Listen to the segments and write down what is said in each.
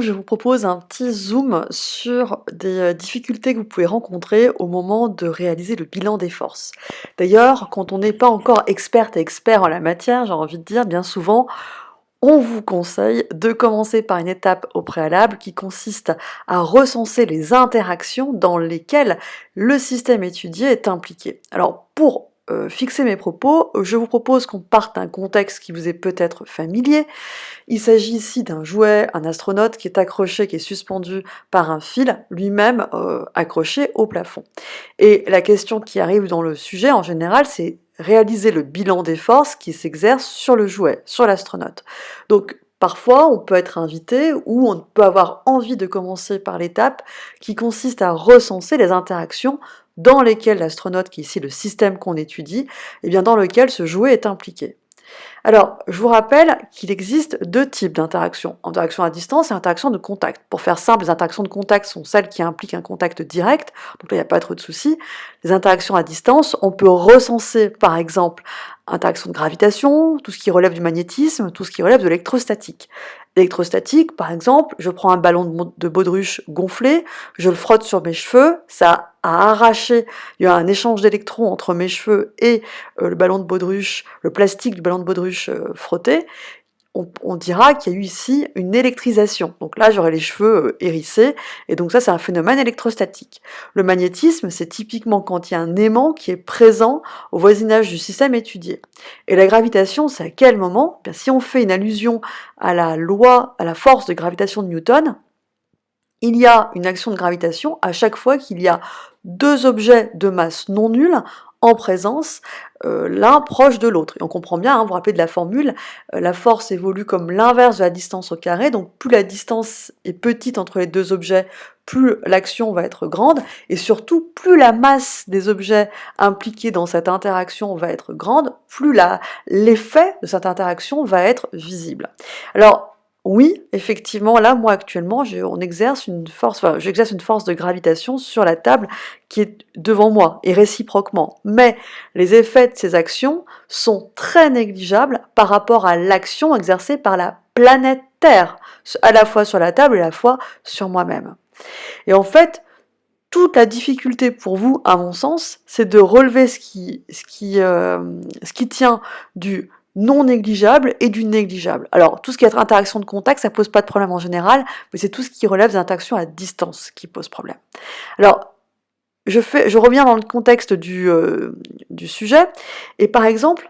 Je vous propose un petit zoom sur des difficultés que vous pouvez rencontrer au moment de réaliser le bilan des forces. D'ailleurs, quand on n'est pas encore experte et expert en la matière, j'ai envie de dire, bien souvent, on vous conseille de commencer par une étape au préalable qui consiste à recenser les interactions dans lesquelles le système étudié est impliqué. Alors, pour fixer mes propos, je vous propose qu'on parte d'un contexte qui vous est peut-être familier. Il s'agit ici d'un jouet, un astronaute qui est accroché, qui est suspendu par un fil, lui-même accroché au plafond. Et la question qui arrive dans le sujet en général, c'est réaliser le bilan des forces qui s'exercent sur le jouet, sur l'astronaute. Donc parfois, on peut être invité ou on peut avoir envie de commencer par l'étape qui consiste à recenser les interactions dans lesquelles l'astronaute, qui est ici le système qu'on étudie, et bien dans lequel ce jouet est impliqué. Alors, je vous rappelle qu'il existe deux types d'interactions, interaction à distance et interaction de contact. Pour faire simple, les interactions de contact sont celles qui impliquent un contact direct, donc là, il n'y a pas trop de soucis. Les interactions à distance, on peut recenser, par exemple, interaction de gravitation, tout ce qui relève du magnétisme, tout ce qui relève de l'électrostatique. L'électrostatique, par exemple, je prends un ballon de baudruche gonflé, je le frotte sur mes cheveux, ça a arraché, il y a un échange d'électrons entre mes cheveux et le ballon de baudruche, le plastique du ballon de baudruche frotté, on dira qu'il y a eu ici une électrisation. Donc là, j'aurai les cheveux hérissés, et donc ça, c'est un phénomène électrostatique. Le magnétisme, c'est typiquement quand il y a un aimant qui est présent au voisinage du système étudié. Et la gravitation, c'est à quel moment? Bien, si on fait une allusion à la loi, à la force de gravitation de Newton, il y a une action de gravitation à chaque fois qu'il y a deux objets de masse non nulle en présence, l'un proche de l'autre. Et on comprend bien, hein, vous vous rappelez de la formule, la force évolue comme l'inverse de la distance au carré, donc plus la distance est petite entre les deux objets, plus l'action va être grande, et surtout, plus la masse des objets impliqués dans cette interaction va être grande, plus l'effet de cette interaction va être visible. Alors, oui, effectivement, là, moi, actuellement, j'exerce une force de gravitation sur la table qui est devant moi, et réciproquement. Mais les effets de ces actions sont très négligeables par rapport à l'action exercée par la planète Terre, à la fois sur la table et à la fois sur moi-même. Et en fait, toute la difficulté pour vous, à mon sens, c'est de relever ce qui tient du non négligeable et du négligeable. Alors, tout ce qui est interaction de contact, ça pose pas de problème en général, mais c'est tout ce qui relève des interactions à distance qui pose problème. Alors, je reviens dans le contexte du sujet, et par exemple,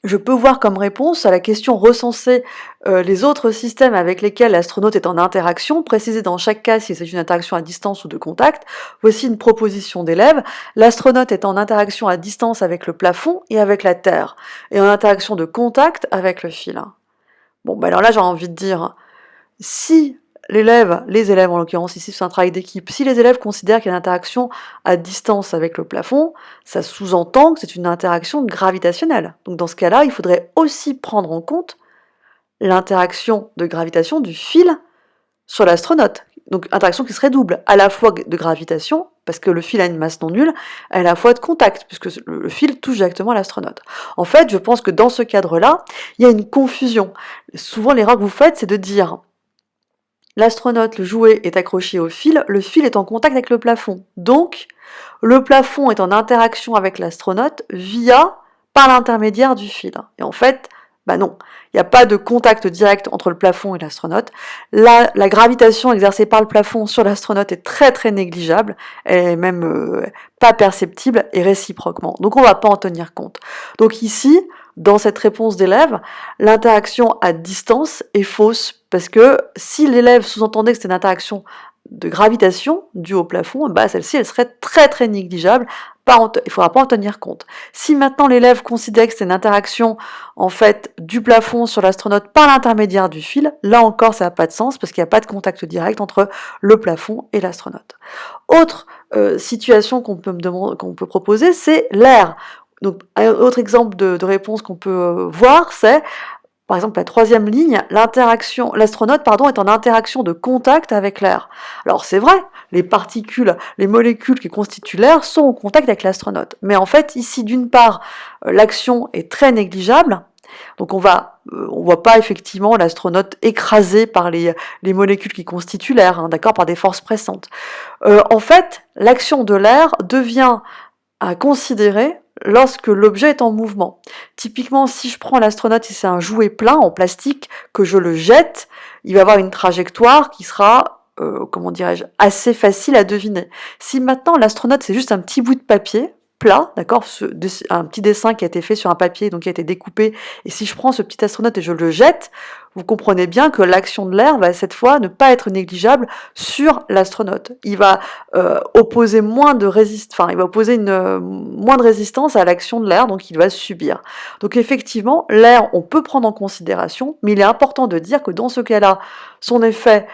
je peux voir comme réponse à la question recenser les autres systèmes avec lesquels l'astronaute est en interaction, préciser dans chaque cas s'il s'agit d'une interaction à distance ou de contact. Voici une proposition d'élève. L'astronaute est en interaction à distance avec le plafond et avec la Terre, et en interaction de contact avec le fil. Bon, ben alors là, j'ai envie de dire, si les élèves en l'occurrence ici c'est un travail d'équipe, si les élèves considèrent qu'il y a une interaction à distance avec le plafond, ça sous-entend que c'est une interaction gravitationnelle. Donc dans ce cas-là, il faudrait aussi prendre en compte l'interaction de gravitation du fil sur l'astronaute. Donc interaction qui serait double, à la fois de gravitation, parce que le fil a une masse non nulle, à la fois de contact, puisque le fil touche directement l'astronaute. En fait, je pense que dans ce cadre-là, il y a une confusion. Souvent, l'erreur que vous faites, c'est de dire l'astronaute, le jouet, est accroché au fil, le fil est en contact avec le plafond. Donc, le plafond est en interaction avec l'astronaute par l'intermédiaire du fil. Et en fait, bah non, il n'y a pas de contact direct entre le plafond et l'astronaute. La gravitation exercée par le plafond sur l'astronaute est très très négligeable, elle est même pas perceptible et réciproquement. Donc on ne va pas en tenir compte. Donc ici, dans cette réponse d'élève, l'interaction à distance est fausse, parce que si l'élève sous-entendait que c'était une interaction de gravitation due au plafond, bah celle-ci elle serait très très négligeable, il ne faudra pas en tenir compte. Si maintenant l'élève considère que c'est une interaction en fait du plafond sur l'astronaute par l'intermédiaire du fil, là encore ça n'a pas de sens parce qu'il n'y a pas de contact direct entre le plafond et l'astronaute. Autre situation qu'on peut proposer, c'est l'air. Donc un autre exemple de réponse qu'on peut voir, c'est par exemple, la troisième ligne, l'astronaute est en interaction de contact avec l'air. Alors c'est vrai, les particules, les molécules qui constituent l'air sont en contact avec l'astronaute. Mais en fait, ici, d'une part, l'action est très négligeable, Donc on voit pas effectivement l'astronaute écrasé par les molécules qui constituent l'air, hein, d'accord, par des forces pressantes. En fait, l'action de l'air devient à considérer lorsque l'objet est en mouvement. Typiquement, si je prends l'astronaute et c'est un jouet plein en plastique, que je le jette, il va avoir une trajectoire qui sera, comment dirais-je, assez facile à deviner. Si maintenant l'astronaute c'est juste un petit bout de papier, plat, d'accord, un petit dessin qui a été fait sur un papier, donc qui a été découpé, et si je prends ce petit astronaute et je le jette, vous comprenez bien que l'action de l'air va cette fois ne pas être négligeable sur l'astronaute. Il va opposer moins de il va opposer moins de résistance à l'action de l'air, donc il va subir. Donc effectivement, l'air, on peut prendre en considération, mais il est important de dire que dans ce cas-là, son effet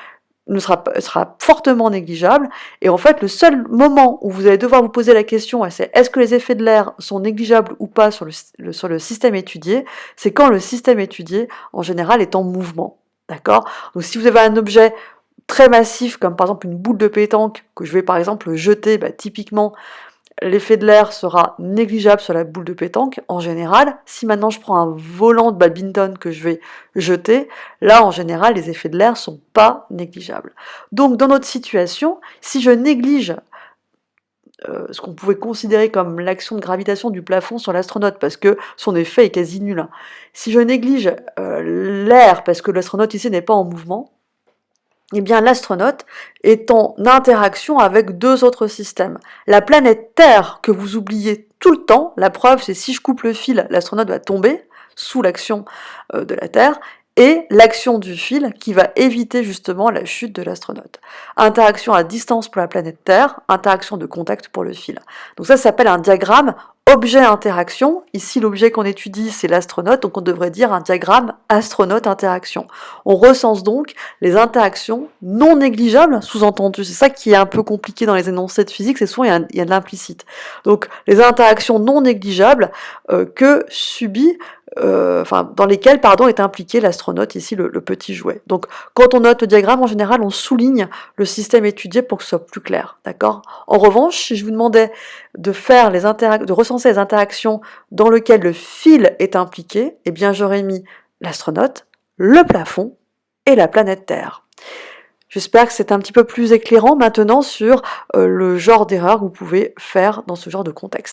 sera fortement négligeable, et en fait, le seul moment où vous allez devoir vous poser la question, c'est est-ce que les effets de l'air sont négligeables ou pas sur le système étudié, c'est quand le système étudié, en général, est en mouvement. D'accord? Donc si vous avez un objet très massif, comme par exemple une boule de pétanque, que je vais par exemple jeter, typiquement, l'effet de l'air sera négligeable sur la boule de pétanque, en général. Si maintenant je prends un volant de badminton que je vais jeter, là, en général, les effets de l'air sont pas négligeables. Donc, dans notre situation, si je néglige ce qu'on pouvait considérer comme l'action de gravitation du plafond sur l'astronaute, parce que son effet est quasi nul, hein. Si je néglige l'air, parce que l'astronaute ici n'est pas en mouvement, eh bien, l'astronaute est en interaction avec deux autres systèmes. La planète Terre, que vous oubliez tout le temps, la preuve, c'est si je coupe le fil, l'astronaute va tomber sous l'action de la Terre, et l'action du fil qui va éviter justement la chute de l'astronaute. Interaction à distance pour la planète Terre, interaction de contact pour le fil. Donc ça s'appelle un diagramme objet-interaction. Ici, l'objet qu'on étudie, c'est l'astronaute, donc on devrait dire un diagramme astronaute-interaction. On recense donc les interactions non négligeables, sous-entendu. C'est ça qui est un peu compliqué dans les énoncés de physique, c'est souvent il y a de l'implicite. Donc, les interactions non négligeables que subit dans lesquelles est impliqué l'astronaute, ici le petit jouet. Donc quand on note le diagramme, en général, on souligne le système étudié pour que ce soit plus clair, d'accord? En revanche, si je vous demandais de recenser les interactions dans lesquelles le fil est impliqué, eh bien j'aurais mis l'astronaute, le plafond et la planète Terre. J'espère que c'est un petit peu plus éclairant maintenant sur le genre d'erreur que vous pouvez faire dans ce genre de contexte.